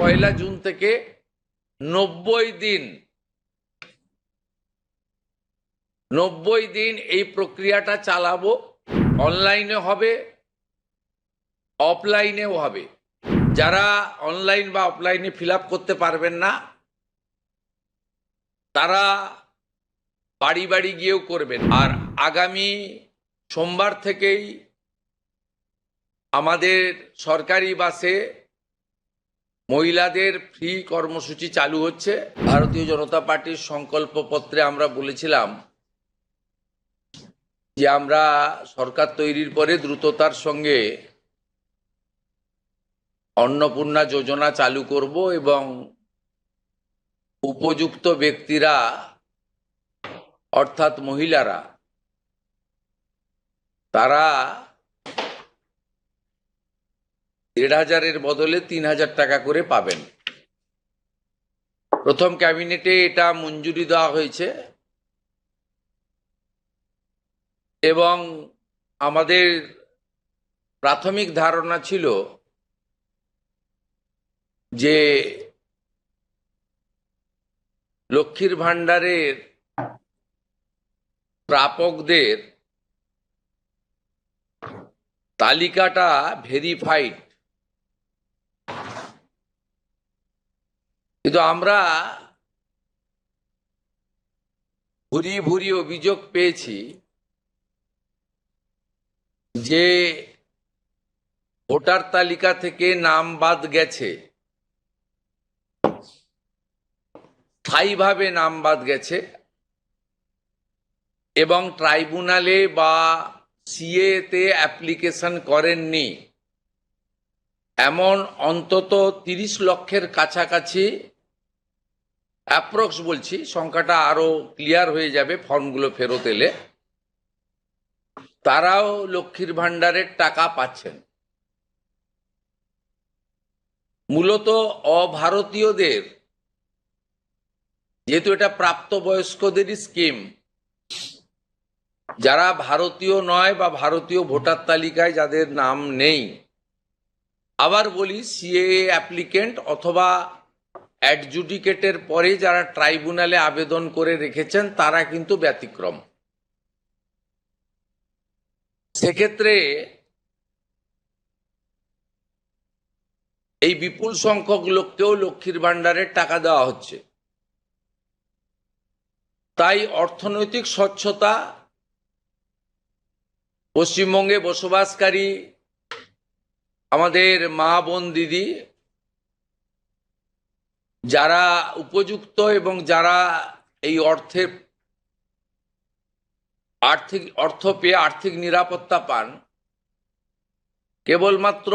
পয়লা June থেকে 90 দিন এই প্রক্রিয়াটা চালাবো। অনলাইনে হবে, অফলাইনেও হবে। যারা অনলাইন বা অফলাইনে ফিল আপ করতে পারবেন না তারা বাড়ি বাড়ি গিয়েও করবেন। আর আগামী সোমবার থেকেই আমাদের সরকারি বাসে মহিলাদের ফ্রি কর্মসূচি চালু হচ্ছে। ভারতীয় জনতা পার্টির সংকল্পপত্রে আমরা বলেছিলাম যে আমরা সরকার তৈরির পরে দ্রুততার সঙ্গে অন্নপূর্ণা যোজনা চালু করব এবং উপযুক্ত ব্যক্তিরা অর্থাৎ মহিলারা তারা 1,500-এর বদলে 3,000 টাকা করে পাবেন। প্রথম ক্যাবিনেটে এটা মঞ্জুরি দেওয়া হয়েছে এবং আমাদের প্রাথমিক ধারণা ছিল যে লক্ষ্মীর ভাণ্ডারের প্রাপকদের তালিকাটা ভেরিফাইড, কিন্তু আমরা ভুরি অভিযোগ পেয়েছি যে ভোটার তালিকা থেকে নাম বাদ গেছে, স্থায়ীভাবে নাম বাদ গেছে এবং ট্রাইব্যুনালে বা সিএতে অ্যাপ্লিকেশন করেননি এমন অন্তত 30 লক্ষের কাছাকাছি, অ্যাপ্রক্স বলছি, সংখ্যাটা আরো ক্লিয়ার হয়ে যাবে ফর্মগুলো ফেরত এলে, তারাও লক্ষ্মীর ভাণ্ডারের টাকা পাচ্ছেন। মূলত অভারতীয়দের, যেহেতু এটা প্রাপ্তবয়স্কদেরই স্কিম, যারা ভারতীয় নয় বা ভারতীয় ভোটার তালিকায় যাদের নাম নেই, আবার বলি সিএএ অ্যাপ্লিকেন্ট অথবা অ্যাডজুডিকেটের পরে যারা ট্রাইব্যুনালে আবেদন করে রেখেছেন তারা কিন্তু ব্যতিক্রম। সেক্ষেত্রে এই বিপুল সংখ্যক লোককেও লক্ষ্মীর ভাণ্ডারের টাকা দেওয়া হচ্ছে। তাই অর্থনৈতিক স্বচ্ছতা, পশ্চিমবঙ্গে বসবাসকারী আমাদের মা বোন দিদি যারা উপযুক্ত এবং যারা এই অর্থ পেয়ে আর্থিক নিরাপত্তা পান, কেবলমাত্র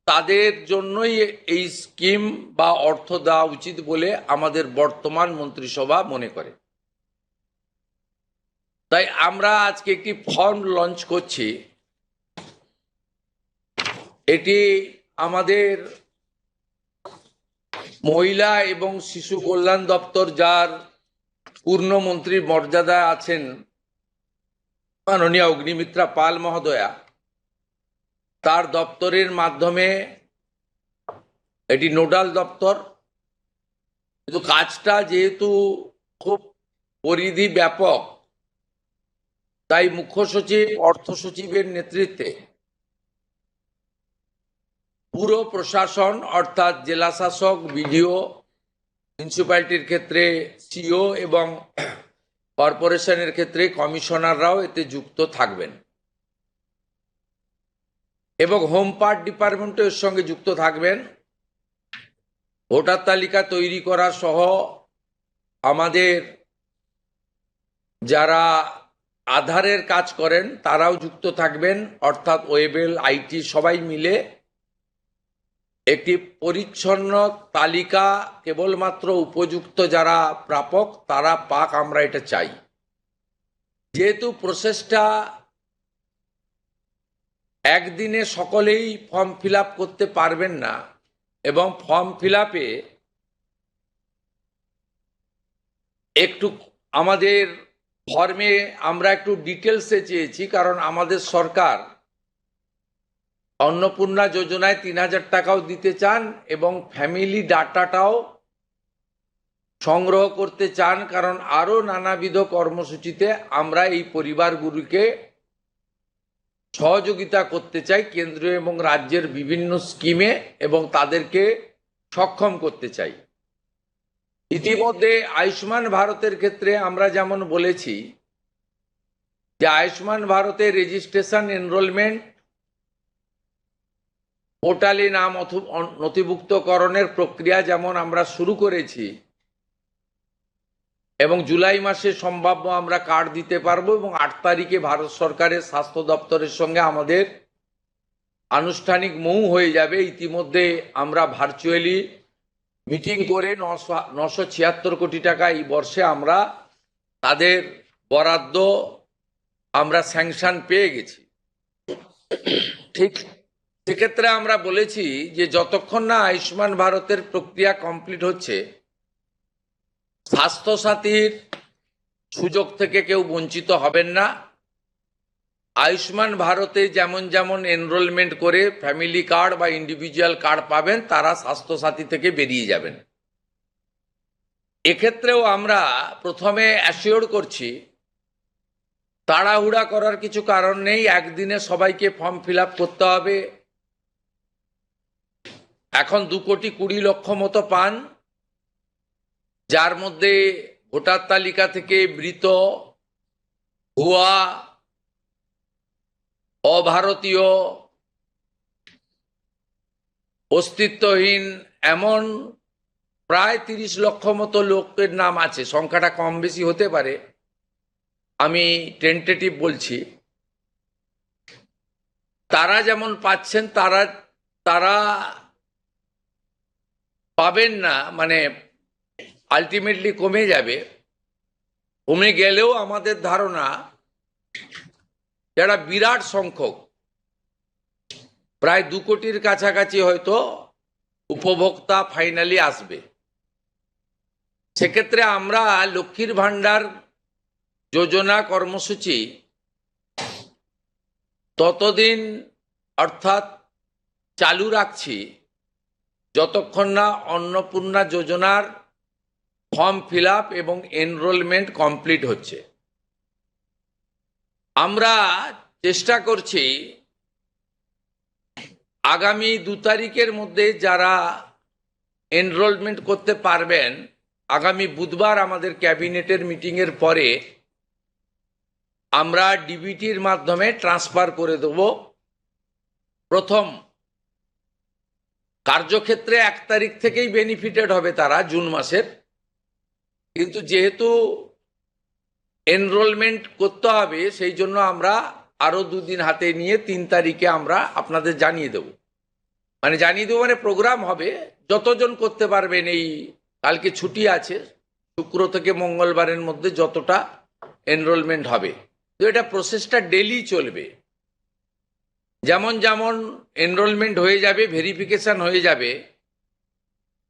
তাদের জন্যই এই স্কিম বা অর্থ দেওয়া উচিত বলে আমাদের বর্তমান মন্ত্রিসভা মনে করে। তাই আমরা আজকে একটি ফর্ম লঞ্চ করছি। এটি আমাদের মহিলা এবং শিশু কল্যাণ দপ্তর, যার পূর্ণমন্ত্রীর মর্যাদায় আছেন মাননীয় অগ্নিমিত্রা পাল মহোদয়া, তার দপ্তরের মাধ্যমে, এটি নোডাল দপ্তর, কিন্তু কাজটা যেহেতু খুব পরিধি ব্যাপক, তাই মুখ্য সচিব, অর্থ সচিবের নেতৃত্বে পুরো প্রশাসন অর্থাৎ জেলা শাসক, বিডিও, মিউনিসিপ্যালিটির ক্ষেত্রে সিও এবং কর্পোরেশনের ক্ষেত্রে কমিশনাররাও এতে যুক্ত থাকবেন এবং হোম পার্ট ডিপার্টমেন্টও এর সঙ্গে যুক্ত থাকবেন। ভোটার তালিকা তৈরি করা সহ আমাদের যারা আধারের কাজ করেন তারাও যুক্ত থাকবেন, অর্থাৎ ওয়েবেল, আইটি সবাই মিলে একটি পরিচ্ছন্ন তালিকা কেবলমাত্র উপযুক্ত যারা প্রাপক তারা পাক, আমরা এটা চাই। যেহেতু প্রসেসটা একদিনে সকলেই ফর্ম ফিল আপ করতে পারবেন না এবং ফর্ম ফিল আপে একটু আমাদের ফর্মে আমরা একটু ডিটেলসে চেয়েছি, কারণ আমাদের সরকার অন্নপূর্ণা যোজনায় 3,000 টাকাও দিতে চান এবং ফ্যামিলি ডাটাটাও সংগ্রহ করতে চান, কারণ আরো নানাবিধ কর্মসূচিতে আমরা এই পরিবারগুলিকে সহযোগিতা করতে চাই কেন্দ্রীয় এবং রাজ্যের বিভিন্ন স্কিমে, এবং তাদেরকে সক্ষম করতে চাই। ইতিমধ্যে আয়ুষ্মান ভারতের ক্ষেত্রে আমরা যেমন বলেছি যে আয়ুষ্মান ভারতের রেজিস্ট্রেশন এনরোলমেন্ট পোর্টালে নাম নথিভুক্তকরণের প্রক্রিয়া যেমন আমরা শুরু করেছি, এবং জুলাই মাসে সম্ভাব্য আমরা কার্ড দিতে পারবো, এবং 8 তারিখে ভারত সরকারের স্বাস্থ্য দপ্তরের সঙ্গে আমাদের আনুষ্ঠানিক মৌ হয়ে যাবে। ইতিমধ্যে আমরা ভার্চুয়ালি মিটিং করে 976 কোটি টাকা এই বর্ষে আমরা তাদের বরাদ্দ আমরা স্যাংশন পেয়ে গেছি। ঠিক সেক্ষেত্রে আমরা বলেছি যে যতক্ষণ না আয়ুষ্মান ভারতের প্রক্রিয়া কমপ্লিট হচ্ছে, স্বাস্থ্যসাথীর সুযোগ থেকে কেউ বঞ্চিত হবেন না। আয়ুষ্মান ভারতে যেমন যেমন এনরোলমেন্ট করে ফ্যামিলি কার্ড বা ইন্ডিভিজুয়াল কার্ড পাবেন, তারা স্বাস্থ্যসাথী থেকে বেরিয়ে যাবেন। এক্ষেত্রেও আমরা প্রথমে অ্যাসিওর করছি তাড়াহুড়া করার কিছু কারণ নেই। একদিনে সবাইকে ফর্ম ফিল আপ করতে হবে। এখন 2,20,00,000 মতো পান, যার মধ্যে ভোটার তালিকা থেকে মৃত, ভুয়া, অভারতীয়, অস্তিত্বহীন এমন প্রায় 30 লক্ষ মতো লোকের নাম আছে। সংখ্যাটা কম বেশি হতে পারে, আমি টেন্টেটিভ বলছি। তারা যেমন পাচ্ছেন তারা পাবেন না, মানে আলটিমেটলি কমে যাবে। কমে গেলেও আমাদের ধারণা যারা বিরাট সংখ্যক, প্রায় 2 কোটির কাছাকাছি হয়তো উপভোক্তা ফাইনালি আসবে। সেক্ষেত্রে আমরা লক্ষ্মীর ভাণ্ডার যোজনা কর্মসূচি ততদিন অর্থাৎ চালু রাখছি যতক্ষণ না অন্নপূর্ণা যোজনার ফর্ম ফিল আপ এবং এনরোলমেন্ট কমপ্লিট হচ্ছে। আমরা চেষ্টা করছি আগামী 2 তারিখের মধ্যে যারা এনরোলমেন্ট করতে পারবেন, আগামী বুধবার আমাদের ক্যাবিনেটের মিটিংয়ের পরে আমরা ডিবিটির মাধ্যমে ট্রান্সফার করে দেব। প্রথম কার্যক্ষেত্রে 1 তারিখ থেকেই বেনিফিটেড হবে তারা, জুন মাসের। কিন্তু যেহেতু এনরোলমেন্ট করতে হবে, সেই জন্য আমরা আরো 2 দিন হাতে নিয়ে 3 তারিখে আমরা আপনাদের জানিয়ে দেব। মানে প্রোগ্রাম হবে, যতজন করতে পারবেন। এই কালকে ছুটি আছে, শুক্র থেকে মঙ্গলবারের মধ্যে যতটা এনরোলমেন্ট হবে। তো এটা প্রসেসটা ডেলি চলবে। যেমন যেমন এনরোলমেন্ট হয়ে যাবে, ভেরিফিকেশন হয়ে যাবে,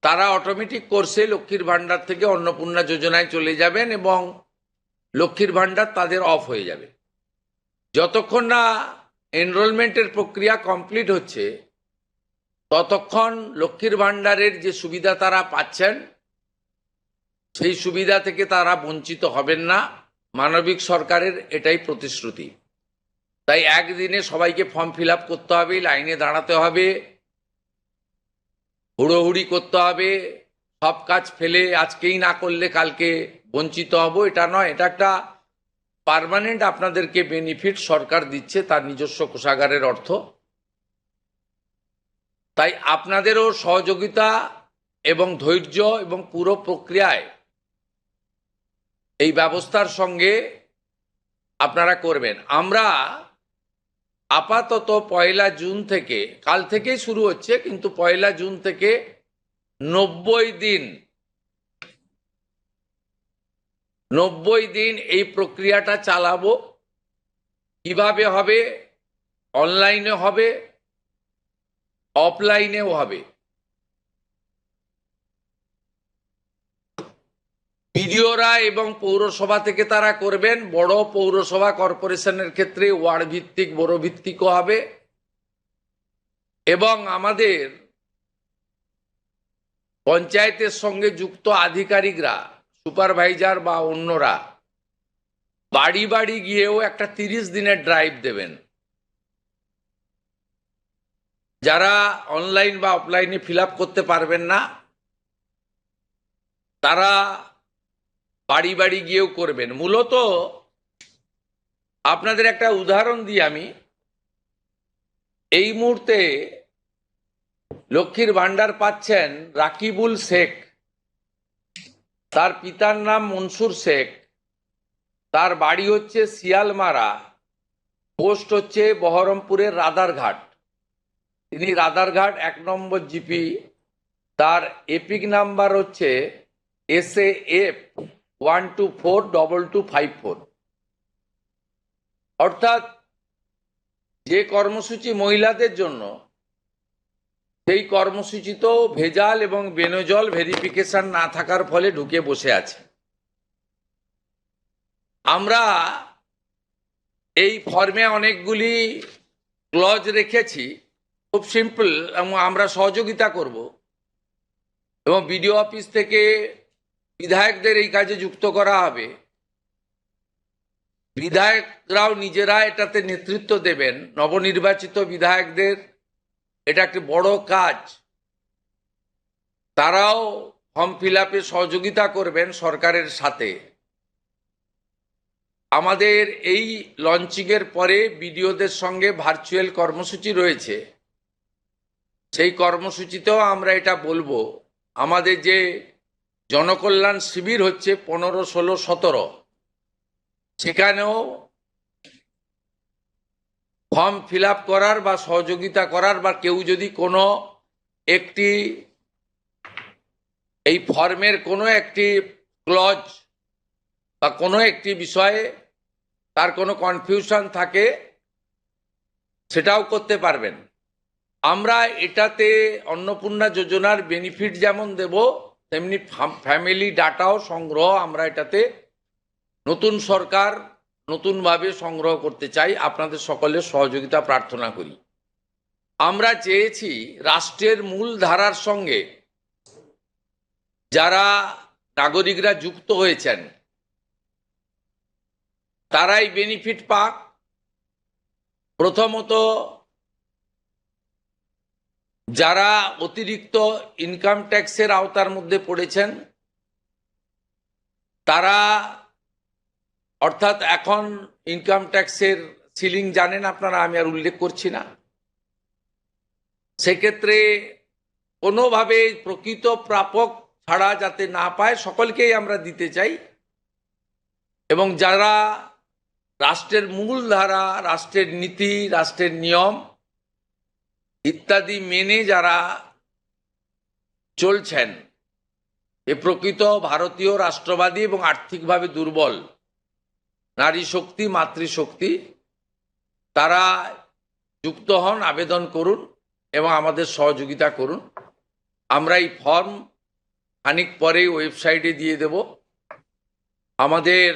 তারা অটোমেটিক কোর্সে লক্ষ্মীর ভাণ্ডার থেকে অন্নপূর্ণা যোজনায় চলে যাবেন এবং লক্ষ্মীর ভাণ্ডার তাদের অফ হয়ে যাবে। যতক্ষণ না এনরোলমেন্টের প্রক্রিয়া কমপ্লিট হচ্ছে, ততক্ষণ লক্ষ্মীর ভাণ্ডারের যে সুবিধা তারা পাচ্ছেন, সেই সুবিধা থেকে তারা বঞ্চিত হবেন না। মানবিক সরকারের এটাই প্রতিশ্রুতি। তাই একদিনে সবাইকে ফর্ম ফিল আপ করতে হবে, লাইনে দাঁড়াতে হবে, হুড়োহুড়ি করতে হবে, সব কাজ ফেলে আজকেই না করলে কালকে বঞ্চিত হব, এটা নয়। এটা একটা পার্মানেন্ট আপনাদেরকে বেনিফিট সরকার দিচ্ছে তার নিজস্ব কোষাগারের অর্থ। তাই আপনাদেরও সহযোগিতা এবং ধৈর্য এবং পুরো প্রক্রিয়ায় এই ব্যবস্থার সঙ্গে আপনারা করবেন। আমরা আপাতত 1 জুন থেকে, কাল থেকেই শুরু হচ্ছে, কিন্তু 1 জুন থেকে 90 দিন এই প্রক্রিয়াটা চালাবো। কিভাবে হবে? অনলাইনে হবে, অফলাইনেও হবে। বিডিওরা এবং পৌরসভা থেকে তারা করবেন। বড় পৌরসভা কর্পোরেশনের ক্ষেত্রে ওয়ার্ড ভিত্তিক, বড় ভিত্তিকও হবে। এবং আমাদের পঞ্চায়েতের সঙ্গে যুক্ত আধিকারিকরা, সুপারভাইজার বা অন্যরা বাড়ি বাড়ি গিয়েও একটা 30 দিনের ড্রাইভ দেবেন। যারা অনলাইন বা অফলাইনে ফিল আপ করতে পারবেন না তারা বাড়ি বাড়ি গিয়েও করবেন। মূলত আপনাদের একটা উদাহরণ দিই আমি। এই মুহূর্তে লক্ষ্মীর ভান্ডার পাচ্ছেন রাকিবুল শেখ, তার পিতার নাম মনসুর শেখ, তার বাড়ি হচ্ছে শিয়ালমারা, পোস্ট হচ্ছে বহরমপুরের রাদারঘাট। তিনি রাদারঘাট 1 নম্বর জিপি, তার এপিক নাম্বার হচ্ছে SAF 1242254। অর্থাৎ যে কর্মসূচি মহিলাদের জন্য, সেই কর্মসূচিতেও ভেজাল এবং বেনজল ভেরিফিকেশন না থাকার ফলে ঢুকে বসে আছে। আমরা এই ফর্মে অনেকগুলি ক্লজ রেখেছি, খুব সিম্পল, এবং আমরা সহযোগিতা করব এবং বিডিও অফিস থেকে বিধায়কদের এই কাজে যুক্ত করা হবে। বিধায়করাও নিজেরা এটাতে নেতৃত্ব দেবেন। নবনির্বাচিত বিধায়কদের এটা একটি বড় কাজ, তারাও ফর্ম ফিল আপে সহযোগিতা করবেন সরকারের সাথে। আমাদের এই লঞ্চিংয়ের পরে বিডিওদের সঙ্গে ভার্চুয়াল কর্মসূচি রয়েছে, সেই কর্মসূচিতেও আমরা এটা বলবো। আমাদের যে জনকল্যাণ শিবির হচ্ছে 15, 16, 17, সেখানেও ফর্ম ফিল আপ করার বা সহযোগিতা করার, বা কেউ যদি কোনো একটি এই ফর্মের কোনো একটি ক্লজ বা কোনো একটি বিষয়ে তার কোনো কনফিউশন থাকে, সেটাও করতে পারবেন। আমরা এটাতে অন্নপূর্ণা যোজনার বেনিফিট যেমন দেব, তেমনি ফ্যামিলি ডাটাও সংগ্রহ আমরা এটাতে নতুন সরকার নতুনভাবে সংগ্রহ করতে চাই। আপনাদের সকলের সহযোগিতা প্রার্থনা করি। আমরা চেয়েছি রাষ্ট্রের মূল ধারার সঙ্গে যারা নাগরিকরা যুক্ত হয়েছেন তারাই বেনিফিট পাক। প্রথমত, যারা অতিরিক্ত ইনকাম ট্যাক্সের আওতার মধ্যে পড়েছেন তারা, অর্থাৎ এখন ইনকাম ট্যাক্সের সিলিং জানেন আপনারা, আমি আর উল্লেখ করছি না। সেক্ষেত্রে কোনোভাবে প্রকৃত প্রাপক ছাড়া যাতে না পায়, সকলকেই আমরা দিতে চাই। এবং যারা রাষ্ট্রের মূল ধারা, রাষ্ট্রের নীতি, রাষ্ট্রের নিয়ম ইত্যাদি মেনে যারা চলছেন, এ প্রকৃত ভারতীয় রাষ্ট্রবাদী এবং আর্থিকভাবে দুর্বল নারী শক্তি, মাতৃশক্তি, তারা যুক্ত হন, আবেদন করুন এবং আমাদের সহযোগিতা করুন। আমরা এই ফর্ম খানিক পরেই ওয়েবসাইটে দিয়ে দেব। আমাদের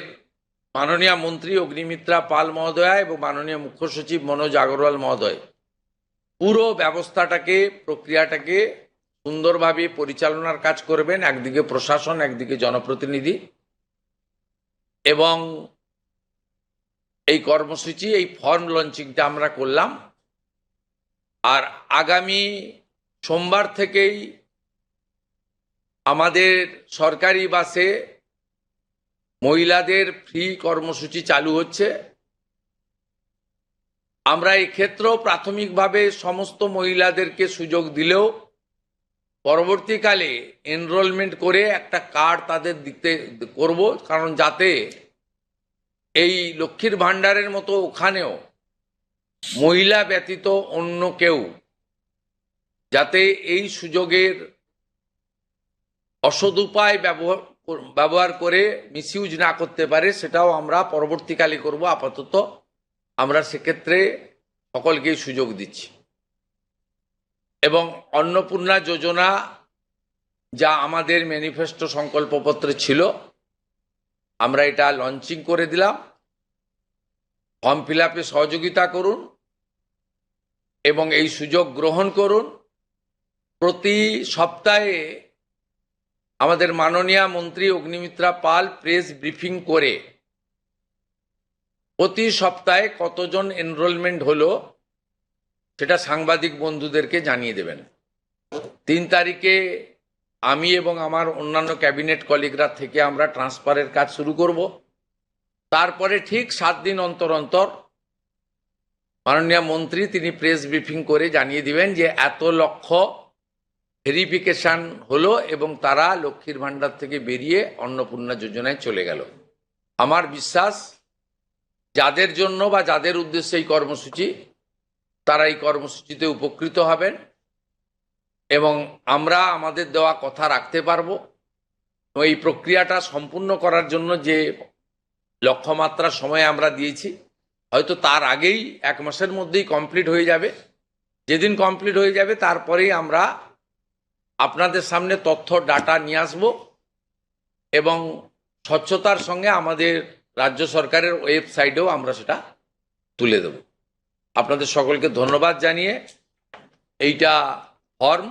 মাননীয় মন্ত্রী অগ্নিমিত্রা পাল মহোদয়া এবং মাননীয় মুখ্য সচিব মনোজ আগরওয়াল মহোদয় পুরো ব্যবস্থাটাকে, প্রক্রিয়াটাকে সুন্দরভাবে পরিচালনার কাজ করবেন। একদিকে প্রশাসন, একদিকে জনপ্রতিনিধি। এবং এই কর্মসূচি, এই ফর্ম লঞ্চিংটা আমরা করলাম। আর আগামী সোমবার থেকেই আমাদের সরকারি বাসে মহিলাদের ফ্রি কর্মসূচি চালু হচ্ছে। আমরা এই ক্ষেত্রেও প্রাথমিকভাবে সমস্ত মহিলাদেরকে সুযোগ দিলেও পরবর্তীকালে এনরোলমেন্ট করে একটা কার্ড তাদের দিতে করব, কারণ যাতে এই লক্ষ্মীর ভাণ্ডারের মতো ওখানেও মহিলা ব্যতীত অন্য কেউ যাতে এই সুযোগের অসদুপায় ব্যবহার করে মিসইউজ না করতে পারে, সেটাও আমরা পরবর্তীকালে করব। আপাতত আমরা সেক্ষেত্রে সকলকেই সুযোগ দিচ্ছি। এবং অন্নপূর্ণা যোজনা যা আমাদের ম্যানিফেস্টো সংকল্পপত্রে ছিল, আমরা এটা লঞ্চিং করে দিলাম। ফর্ম ফিল আপে সহযোগিতা করুন। এবং এই সুযোগ গ্রহণ করুন। প্রতি সপ্তাহে আমাদের মাননীয় মন্ত্রী অগ্নিমিত্রা পাল প্রেস ব্রিফিং করে প্রতি সপ্তাহে কতজন এনরোলমেন্ট হলো সেটা সাংবাদিক বন্ধুদেরকে জানিয়ে দেবেন। 3 তারিখে আমি এবং আমার অন্যান্য ক্যাবিনেট কলিগরা থেকে আমরা ট্রান্সফারের কাজ শুরু করব। তারপরে ঠিক 7 দিন অন্তর অন্তর মাননীয় মন্ত্রী তিনি প্রেস ব্রিফিং করে জানিয়ে দিবেন যে এত লক্ষ ভেরিফিকেশন হলো এবং তারা লক্ষ্মীর ভাণ্ডার থেকে বেরিয়ে অন্নপূর্ণা যোজনায় চলে গেল। আমার বিশ্বাস যাদের জন্য বা যাদের উদ্দেশ্যে এই কর্মসূচি তারা এই কর্মসূচিতে উপকৃত হবেন এবং আমরা আমাদের দেওয়া কথা রাখতে পারবো। এই প্রক্রিয়াটা সম্পূর্ণ করার জন্য যে লক্ষ্যমাত্রা সময় আমরা দিয়েছি হয়তো তার আগেই 1 মাসের মধ্যেই কমপ্লিট হয়ে যাবে। যেদিন কমপ্লিট হয়ে যাবে তারপরেই আমরা আপনাদের সামনে তথ্য ডাটা নিয়ে আসব এবং স্বচ্ছতার সঙ্গে আমাদের রাজ্য সরকারের ওয়েবসাইটেও আমরা সেটা তুলে দেব। আপনাদের সকলকে ধন্যবাদ জানিয়ে এইটা ফর্ম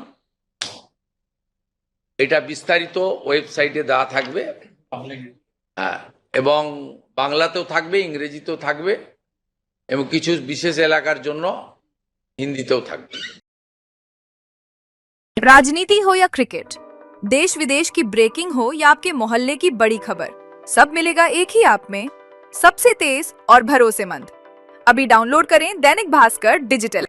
এটা বিস্তারিত ওয়েবসাইটে দেওয়া থাকবে, হ্যাঁ, এবং বাংলাতেও থাকবে, ইংরেজিতেও থাকবে এবং কিছু বিশেষ এলাকার জন্য হিন্দিতেও থাকবে। राजनीति हो या क्रिकेट, देश विदेश की ब्रेकिंग हो या आपके मोहल्ले की बड़ी खबर, सब मिलेगा एक ही ऐप में, सबसे तेज और भरोसेमंद। अभी डाउनलोड करें दैनिक भास्कर डिजिटल।